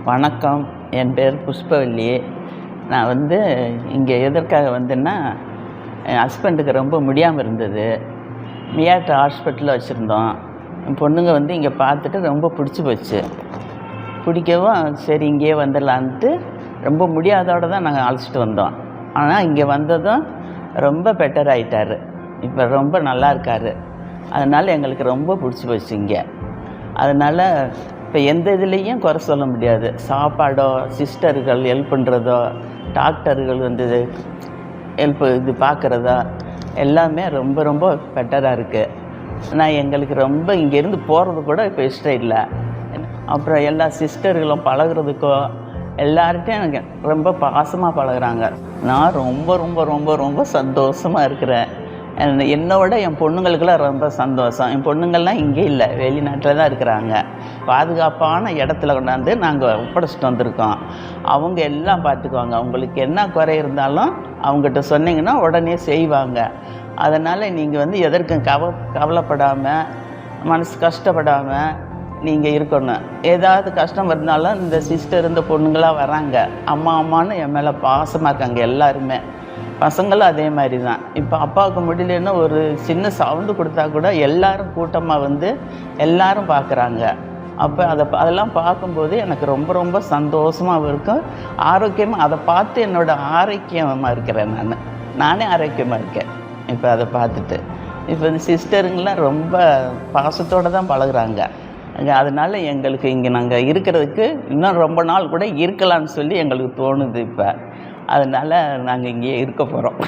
வணக்கம். என் பேர் புஷ்பவல்லி. நான் இங்கே எதற்காக வந்தேன்னா, என் ஹஸ்பண்டுக்கு ரொம்ப முடியாமல் இருந்தது. மியாட் ஹாஸ்பிட்டலில் வச்சுருந்தோம். என் பொண்ணுங்க இங்கே பார்த்துட்டு ரொம்ப பிடிச்சி போச்சு. பிடிக்கவும் சரி இங்கேயே வந்துடலான்ட்டு ரொம்ப முடியாதோடு தான் நாங்கள் அழைச்சிட்டு வந்தோம். ஆனால் இங்கே வந்ததும் ரொம்ப பெட்டர் ஆகிட்டார். இப்போ ரொம்ப நல்லா இருக்கார். அதனால் எங்களுக்கு ரொம்ப பிடிச்சி போச்சு இங்கே. அதனால் இப்போ எந்த இதுலேயும் குறை சொல்ல முடியாது. சாப்பாடோ, சிஸ்டர்கள் ஹெல்ப் பண்ணுறதோ, டாக்டர்கள் இது பார்க்குறதோ எல்லாமே ரொம்ப ரொம்ப பெட்டராக இருக்குது. நான் எங்களுக்கு ரொம்ப இங்கேருந்து போகிறது கூட இப்போ இஷ்டம் இல்லை. அப்புறம் எல்லா சிஸ்டர்களும் பழகிறதுக்கோ எல்லார்கிட்டையும் எனக்கு ரொம்ப பாசமாக பழகுறாங்க. நான் ரொம்ப ரொம்ப ரொம்ப ரொம்ப சந்தோஷமாக இருக்கிறேன். என்னோட என் பொண்ணுங்களுக்கெல்லாம் ரொம்ப சந்தோஷம். என் பொண்ணுங்கள்லாம் இங்கே இல்லை, வெளிநாட்டில் தான் இருக்கிறாங்க. பாதுகாப்பான இடத்துல கொண்டாந்து நாங்கள் ஒப்படைச்சிட்டு வந்திருக்கோம். அவங்க எல்லாம் பார்த்துக்குவாங்க. அவங்களுக்கு என்ன குறை இருந்தாலும் அவங்ககிட்ட சொன்னீங்கன்னா உடனே செய்வாங்க. அதனால் நீங்கள் எதற்கும் கவலைப்படாமல், மனசு கஷ்டப்படாமல் நீங்கள் இருக்கணும். ஏதாவது கஷ்டம் இருந்தாலும் இந்த சிஸ்டர், இந்த பொண்ணுங்களாம் வராங்க. அம்மா அம்மான்னு என் மேலே பாசமாக இருக்காங்க எல்லாருமே. பசங்களும் அதே மாதிரி தான். இப்போ அப்பாவுக்கு முடியலன்னா ஒரு சின்ன சவுண்டு கொடுத்தா கூட எல்லாரும் கூட்டமாக எல்லாரும் பார்க்குறாங்க. அப்போ அதெல்லாம் பார்க்கும்போது எனக்கு ரொம்ப ரொம்ப சந்தோஷமாக இருக்கும், ஆரோக்கியமாக. அதை பார்த்து என்னோடய ஆரோக்கியமாக இருக்கிறேன். நானே ஆரோக்கியமாக இருக்கேன் இப்போ அதை பார்த்துட்டு. இப்போ இந்த சிஸ்டருங்கெலாம் ரொம்ப பாசத்தோடு தான் பழகுறாங்க. அதனால் எங்களுக்கு இங்கே நாங்கள் இருக்கிறதுக்கு இன்னும் ரொம்ப நாள் கூட இருக்கலான்னு சொல்லி எங்களுக்கு தோணுது இப்போ. அதனால் நாங்கள் இங்கேயே இருக்க போகிறோம்.